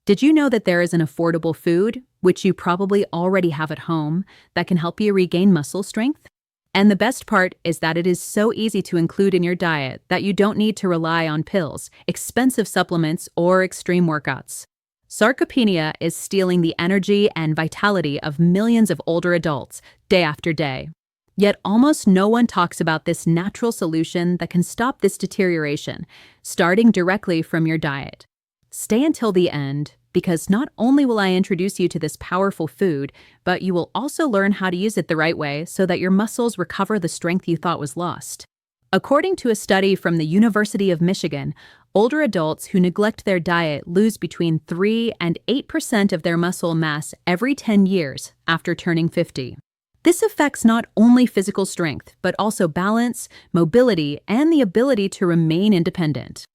Did you know that there is an affordable food, which you probably already have at home, that can help you regain muscle strength? And the best part is that it is so easy to include in your diet that you don't need to rely on pills, expensive supplements, or extreme workouts. Sarcopenia is stealing the energy and vitality of millions of older adults day after day. Yet almost no one talks about this natural solution that can stop this deterioration, starting directly from your diet. Stay until the end, because not only will I introduce you to this powerful food, but you will also learn how to use it the right way so that your muscles recover the strength you thought was lost. According to a study from the University of Michigan, older adults who neglect their diet lose between 3 and 8% of their muscle mass every 10 years after turning 50. This affects not only physical strength, but also balance, mobility, and the ability to remain independent.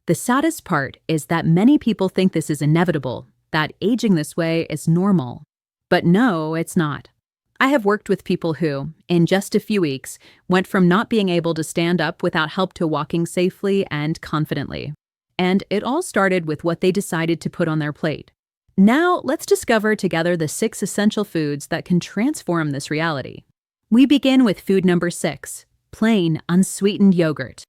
The saddest part is that many people think this is inevitable, that aging this way is normal. But no, it's not. I have worked with people who, in just a few weeks, went from not being able to stand up without help to walking safely and confidently. And it all started with what they decided to put on their plate. Now, let's discover together the 6 essential foods that can transform this reality. We begin with food number 6, plain, unsweetened yogurt.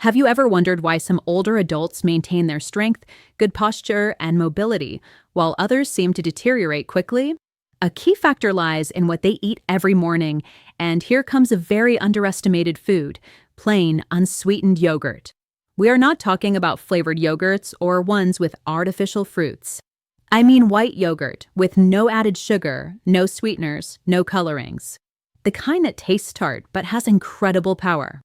Have you ever wondered why some older adults maintain their strength, good posture, and mobility, while others seem to deteriorate quickly? A key factor lies in what they eat every morning, and here comes a very underestimated food, plain, unsweetened yogurt. We are not talking about flavored yogurts or ones with artificial fruits. I mean white yogurt with no added sugar, no sweeteners, no colorings. The kind that tastes tart but has incredible power.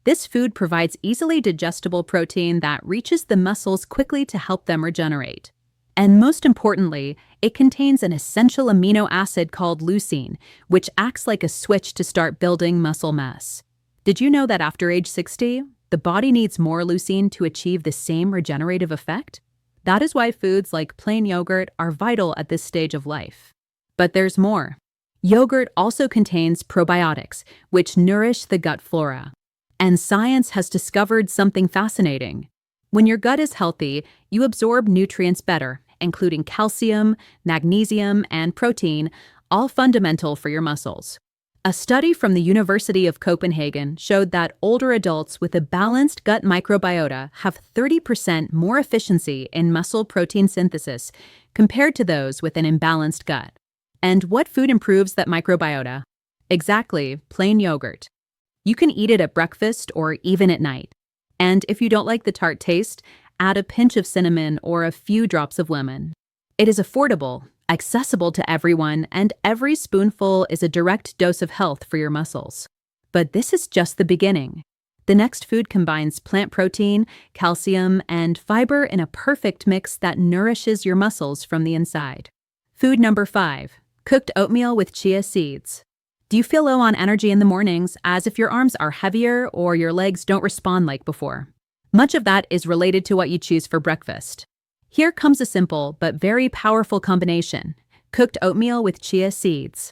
This food provides easily digestible protein that reaches the muscles quickly to help them regenerate. And most importantly, it contains an essential amino acid called leucine, which acts like a switch to start building muscle mass. Did you know that after age 60, the body needs more leucine to achieve the same regenerative effect? That is why foods like plain yogurt are vital at this stage of life. But there's more. Yogurt also contains probiotics, which nourish the gut flora. And science has discovered something fascinating. When your gut is healthy, you absorb nutrients better, including calcium, magnesium, and protein, all fundamental for your muscles. A study from the University of Copenhagen showed that older adults with a balanced gut microbiota have 30% more efficiency in muscle protein synthesis compared to those with an imbalanced gut. And what food improves that microbiota? Exactly, plain yogurt. You can eat it at breakfast or even at night. And if you don't like the tart taste, add a pinch of cinnamon or a few drops of lemon. It is affordable, accessible to everyone, and every spoonful is a direct dose of health for your muscles. But this is just the beginning. The next food combines plant protein, calcium, and fiber in a perfect mix that nourishes your muscles from the inside. Food number 5, cooked oatmeal with chia seeds. Do you feel low on energy in the mornings, as if your arms are heavier or your legs don't respond like before? Much of that is related to what you choose for breakfast. Here comes a simple but very powerful combination: cooked oatmeal with chia seeds.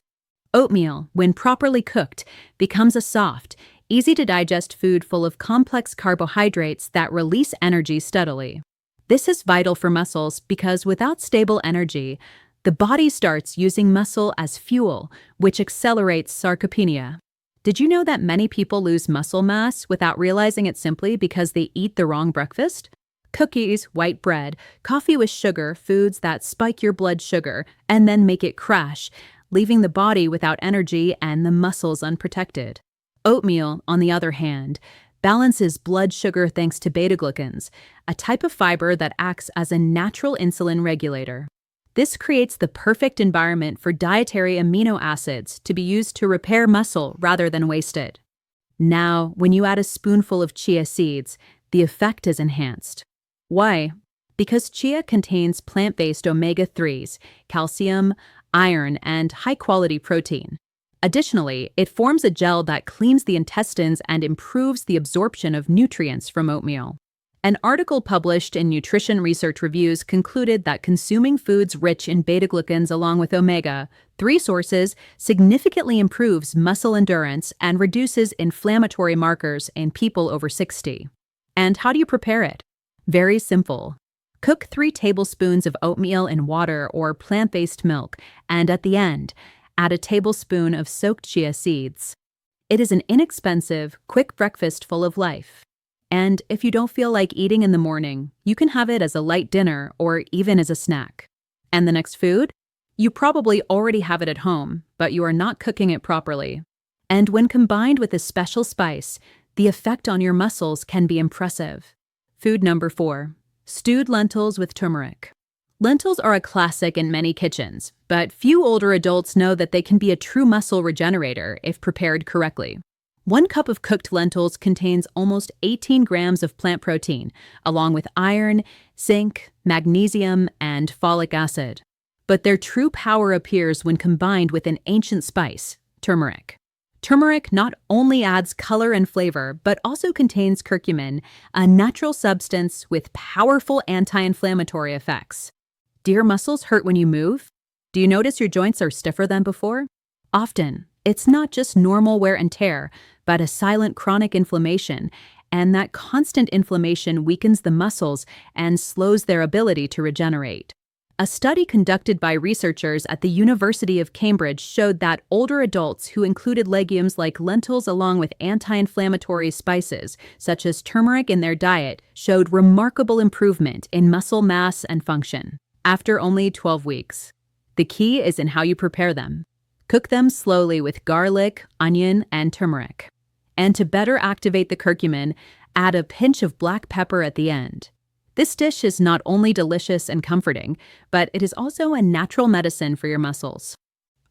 Oatmeal, when properly cooked, becomes a soft, easy-to-digest food full of complex carbohydrates that release energy steadily. This is vital for muscles because without stable energy, the body starts using muscle as fuel, which accelerates sarcopenia. Did you know that many people lose muscle mass without realizing it simply because they eat the wrong breakfast? Cookies, white bread, coffee with sugar, foods that spike your blood sugar and then make it crash, leaving the body without energy and the muscles unprotected. Oatmeal, on the other hand, balances blood sugar thanks to beta-glucans, a type of fiber that acts as a natural insulin regulator. This creates the perfect environment for dietary amino acids to be used to repair muscle rather than waste it. Now, when you add a spoonful of chia seeds, the effect is enhanced. Why? Because chia contains plant-based omega-3s, calcium, iron, and high-quality protein. Additionally, it forms a gel that cleans the intestines and improves the absorption of nutrients from oatmeal. An article published in Nutrition Research Reviews concluded that consuming foods rich in beta-glucans along with omega-3 sources significantly improves muscle endurance and reduces inflammatory markers in people over 60. And how do you prepare it? Very simple. Cook 3 tablespoons of oatmeal in water or plant-based milk, and at the end, add a tablespoon of soaked chia seeds. It is an inexpensive, quick breakfast full of life. And if you don't feel like eating in the morning, you can have it as a light dinner or even as a snack. And the next food? You probably already have it at home, but you are not cooking it properly. And when combined with a special spice, the effect on your muscles can be impressive. Food number 4. Stewed lentils with turmeric. Lentils are a classic in many kitchens, but few older adults know that they can be a true muscle regenerator if prepared correctly. 1 cup of cooked lentils contains almost 18 grams of plant protein, along with iron, zinc, magnesium, and folic acid. But their true power appears when combined with an ancient spice, turmeric. Turmeric not only adds color and flavor, but also contains curcumin, a natural substance with powerful anti-inflammatory effects. Do your muscles hurt when you move? Do you notice your joints are stiffer than before? Often, it's not just normal wear and tear, but a silent chronic inflammation, and that constant inflammation weakens the muscles and slows their ability to regenerate. A study conducted by researchers at the University of Cambridge showed that older adults who included legumes like lentils along with anti-inflammatory spices, such as turmeric in their diet, showed remarkable improvement in muscle mass and function after only 12 weeks. The key is in how you prepare them. Cook them slowly with garlic, onion, and turmeric. And to better activate the curcumin, add a pinch of black pepper at the end. This dish is not only delicious and comforting, but it is also a natural medicine for your muscles.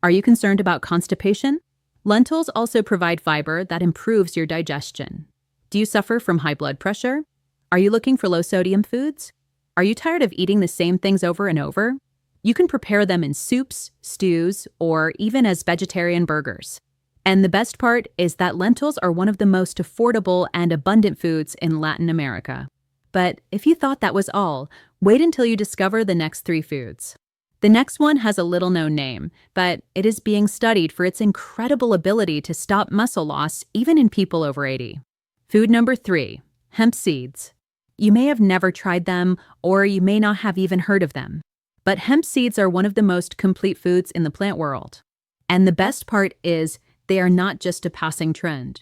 Are you concerned about constipation? Lentils also provide fiber that improves your digestion. Do you suffer from high blood pressure? Are you looking for low-sodium foods? Are you tired of eating the same things over and over? You can prepare them in soups, stews, or even as vegetarian burgers. And the best part is that lentils are one of the most affordable and abundant foods in Latin America. But if you thought that was all, wait until you discover the next 3 foods. The next one has a little-known name, but it is being studied for its incredible ability to stop muscle loss even in people over 80. Food number 3, hemp seeds. You may have never tried them, or you may not have even heard of them. But hemp seeds are one of the most complete foods in the plant world. And the best part is they are not just a passing trend.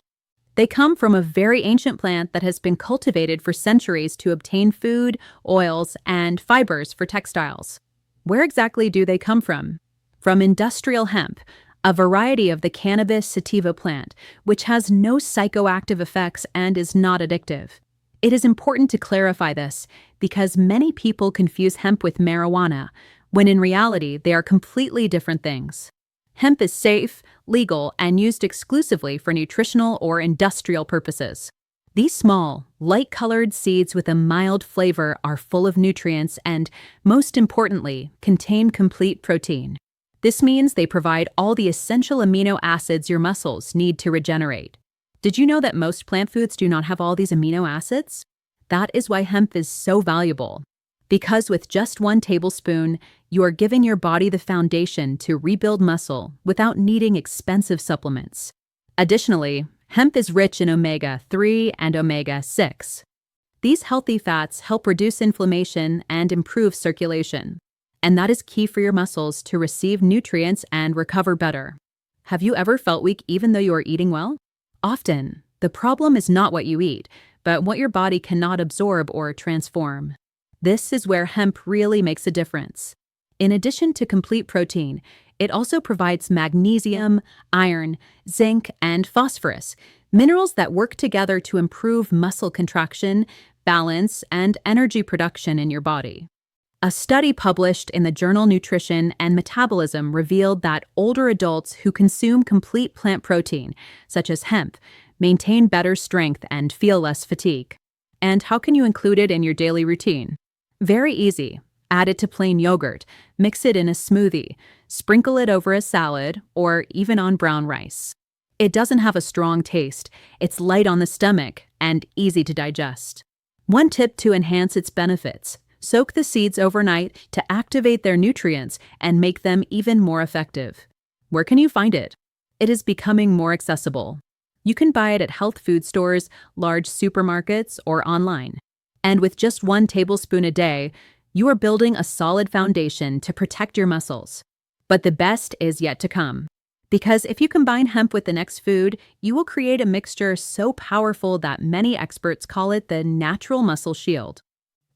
They come from a very ancient plant that has been cultivated for centuries to obtain food, oils, and fibers for textiles. Where exactly do they come from? From industrial hemp, a variety of the cannabis sativa plant, which has no psychoactive effects and is not addictive. It is important to clarify this because many people confuse hemp with marijuana, when in reality they are completely different things. Hemp is safe, legal, and used exclusively for nutritional or industrial purposes. These small, light-colored seeds with a mild flavor are full of nutrients and, most importantly, contain complete protein. This means they provide all the essential amino acids your muscles need to regenerate. Did you know that most plant foods do not have all these amino acids? That is why hemp is so valuable. Because with just 1 tablespoon, you are giving your body the foundation to rebuild muscle without needing expensive supplements. Additionally, hemp is rich in omega-3 and omega-6. These healthy fats help reduce inflammation and improve circulation. And that is key for your muscles to receive nutrients and recover better. Have you ever felt weak even though you are eating well? Often, the problem is not what you eat, but what your body cannot absorb or transform. This is where hemp really makes a difference. In addition to complete protein, it also provides magnesium, iron, zinc, and phosphorus, minerals that work together to improve muscle contraction, balance, and energy production in your body. A study published in the journal Nutrition and Metabolism revealed that older adults who consume complete plant protein, such as hemp, maintain better strength and feel less fatigue. And how can you include it in your daily routine? Very easy. Add it to plain yogurt, mix it in a smoothie, sprinkle it over a salad, or even on brown rice. It doesn't have a strong taste, it's light on the stomach, and easy to digest. One tip to enhance its benefits: soak the seeds overnight to activate their nutrients and make them even more effective. Where can you find it? It is becoming more accessible. You can buy it at health food stores, large supermarkets, or online. And with just 1 tablespoon a day, You are building a solid foundation to protect your muscles. But the best is yet to come. Because if you combine hemp with the next food, you will create a mixture so powerful that many experts call it the natural muscle shield.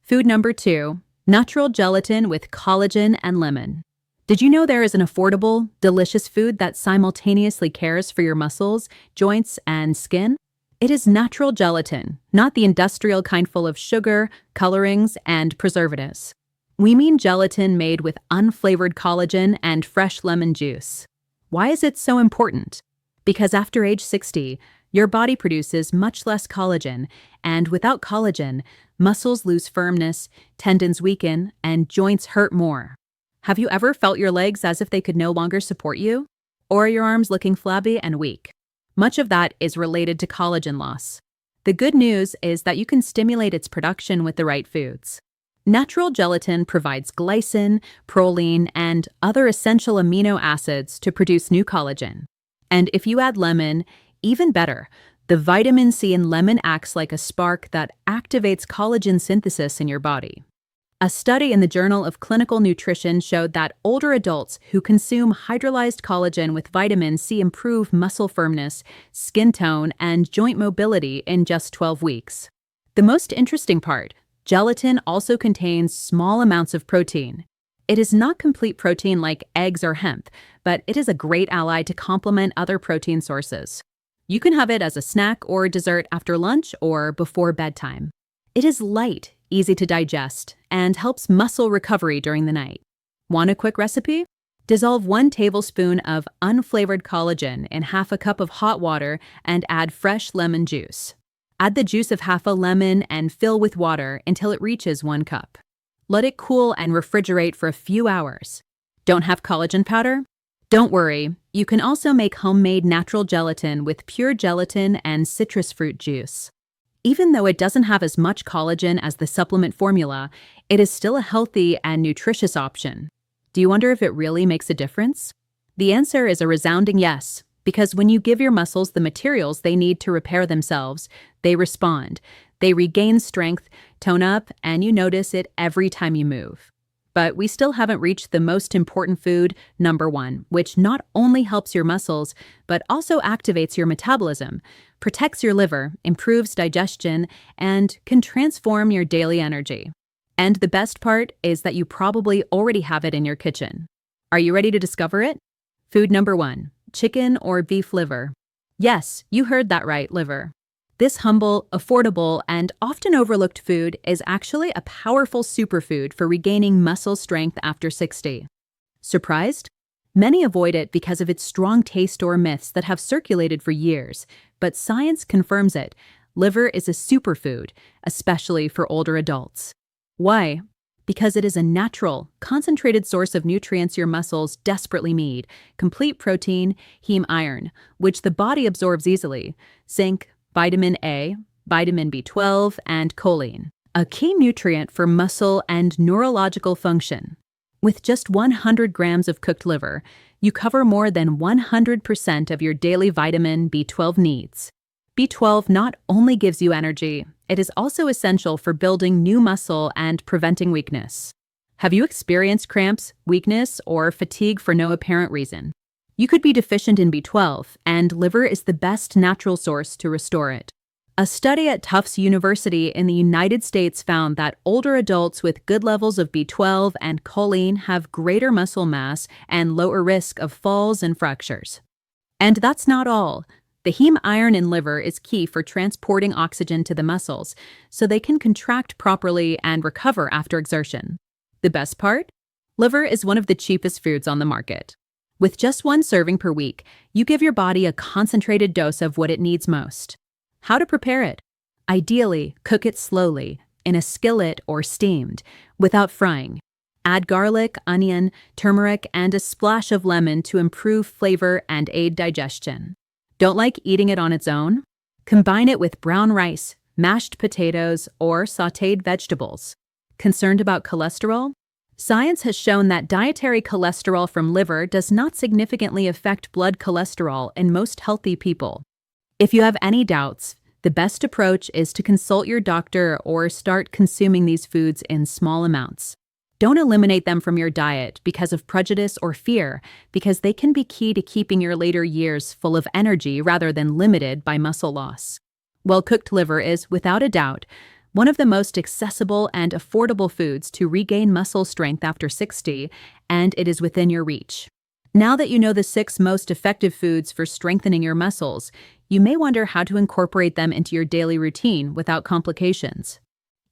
Food number 2, natural gelatin with collagen and lemon. Did you know there is an affordable, delicious food that simultaneously cares for your muscles, joints, and skin? It is natural gelatin, not the industrial kind full of sugar, colorings, and preservatives. We mean gelatin made with unflavored collagen and fresh lemon juice. Why is it so important? Because after age 60, your body produces much less collagen, and without collagen, muscles lose firmness, tendons weaken, and joints hurt more. Have you ever felt your legs as if they could no longer support you? Or your arms looking flabby and weak? Much of that is related to collagen loss. The good news is that you can stimulate its production with the right foods. Natural gelatin provides glycine, proline, and other essential amino acids to produce new collagen. And if you add lemon, even better. The vitamin C in lemon acts like a spark that activates collagen synthesis in your body. A study in the Journal of Clinical Nutrition showed that older adults who consume hydrolyzed collagen with vitamin C improve muscle firmness, skin tone, and joint mobility in just 12 weeks. The most interesting part, gelatin also contains small amounts of protein. It is not complete protein like eggs or hemp, but it is a great ally to complement other protein sources. You can have it as a snack or dessert after lunch or before bedtime. It is light, easy to digest, and helps muscle recovery during the night. Want a quick recipe? Dissolve 1 tablespoon of unflavored collagen in half a cup of hot water and add fresh lemon juice. Add the juice of half a lemon and fill with water until it reaches 1 cup. Let it cool and refrigerate for a few hours. Don't have collagen powder? Don't worry, you can also make homemade natural gelatin with pure gelatin and citrus fruit juice. Even though it doesn't have as much collagen as the supplement formula, it is still a healthy and nutritious option. Do you wonder if it really makes a difference? The answer is a resounding yes, because when you give your muscles the materials they need to repair themselves, they respond. They regain strength, tone up, and you notice it every time you move. But we still haven't reached the most important food, number 1, which not only helps your muscles, but also activates your metabolism, protects your liver, improves digestion, and can transform your daily energy. And the best part is that you probably already have it in your kitchen. Are you ready to discover it? Food number 1, chicken or beef liver. Yes, you heard that right, liver. This humble, affordable, and often overlooked food is actually a powerful superfood for regaining muscle strength after 60. Surprised? Many avoid it because of its strong taste or myths that have circulated for years, but science confirms it. Liver is a superfood, especially for older adults. Why? Because it is a natural, concentrated source of nutrients your muscles desperately need: complete protein, heme iron, which the body absorbs easily, zinc, vitamin A, vitamin B12, and choline, a key nutrient for muscle and neurological function. With just 100 grams of cooked liver, you cover more than 100% of your daily vitamin B12 needs. B12 not only gives you energy, it is also essential for building new muscle and preventing weakness. Have you experienced cramps, weakness, or fatigue for no apparent reason? You could be deficient in B12, and liver is the best natural source to restore it. A study at Tufts University in the United States found that older adults with good levels of B12 and choline have greater muscle mass and lower risk of falls and fractures. And that's not all. The heme iron in liver is key for transporting oxygen to the muscles, so they can contract properly and recover after exertion. The best part? Liver is one of the cheapest foods on the market. With just 1 serving per week, you give your body a concentrated dose of what it needs most. How to prepare it? Ideally, cook it slowly, in a skillet or steamed, without frying. Add garlic, onion, turmeric, and a splash of lemon to improve flavor and aid digestion. Don't like eating it on its own? Combine it with brown rice, mashed potatoes, or sautéed vegetables. Concerned about cholesterol? Science has shown that dietary cholesterol from liver does not significantly affect blood cholesterol in most healthy people. If you have any doubts, the best approach is to consult your doctor or start consuming these foods in small amounts. Don't eliminate them from your diet because of prejudice or fear, because they can be key to keeping your later years full of energy rather than limited by muscle loss. Well-cooked liver is, without a doubt, one of the most accessible and affordable foods to regain muscle strength after 60, and it is within your reach. Now that you know the 6 most effective foods for strengthening your muscles, you may wonder how to incorporate them into your daily routine without complications.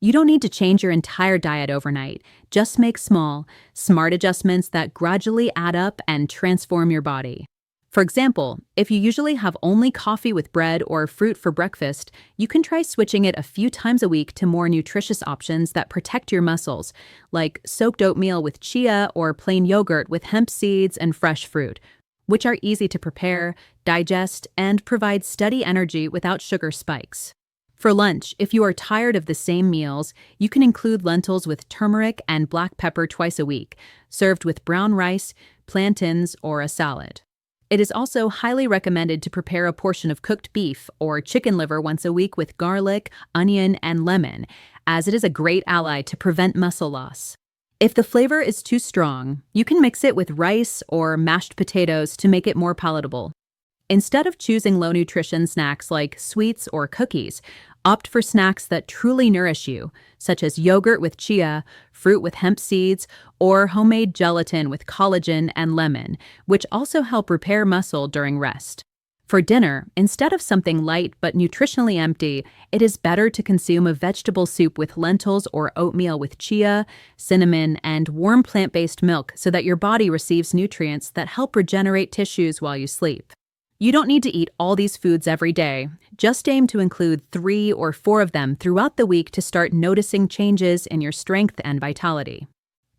You don't need to change your entire diet overnight. Just make small, smart adjustments that gradually add up and transform your body. For example, if you usually have only coffee with bread or fruit for breakfast, you can try switching it a few times a week to more nutritious options that protect your muscles, like soaked oatmeal with chia or plain yogurt with hemp seeds and fresh fruit, which are easy to prepare, digest, and provide steady energy without sugar spikes. For lunch, if you are tired of the same meals, you can include lentils with turmeric and black pepper twice a week, served with brown rice, plantains, or a salad. It is also highly recommended to prepare a portion of cooked beef or chicken liver once a week with garlic, onion, and lemon, as it is a great ally to prevent muscle loss. If the flavor is too strong, you can mix it with rice or mashed potatoes to make it more palatable. Instead of choosing low-nutrition snacks like sweets or cookies, opt for snacks that truly nourish you, such as yogurt with chia, fruit with hemp seeds, or homemade gelatin with collagen and lemon, which also help repair muscle during rest. For dinner, instead of something light but nutritionally empty, it is better to consume a vegetable soup with lentils or oatmeal with chia, cinnamon, and warm plant-based milk so that your body receives nutrients that help regenerate tissues while you sleep. You don't need to eat all these foods every day. Just aim to include 3 or 4 of them throughout the week to start noticing changes in your strength and vitality.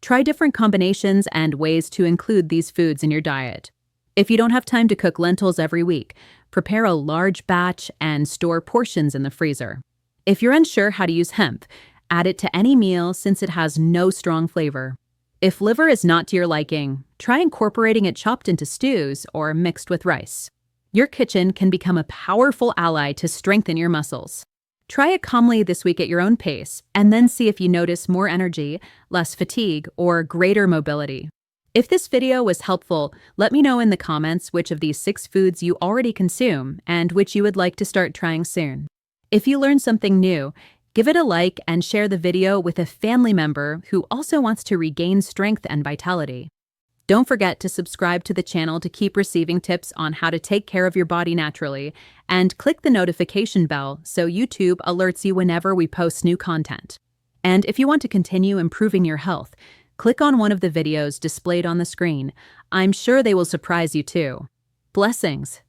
Try different combinations and ways to include these foods in your diet. If you don't have time to cook lentils every week, prepare a large batch and store portions in the freezer. If you're unsure how to use hemp, add it to any meal since it has no strong flavor. If liver is not to your liking, try incorporating it chopped into stews or mixed with rice. Your kitchen can become a powerful ally to strengthen your muscles. Try it calmly this week at your own pace, and then see if you notice more energy, less fatigue, or greater mobility. If this video was helpful, let me know in the comments which of these 6 foods you already consume and which you would like to start trying soon. If you learned something new, give it a like and share the video with a family member who also wants to regain strength and vitality. Don't forget to subscribe to the channel to keep receiving tips on how to take care of your body naturally, and click the notification bell so YouTube alerts you whenever we post new content. And if you want to continue improving your health, click on one of the videos displayed on the screen. I'm sure they will surprise you too. Blessings.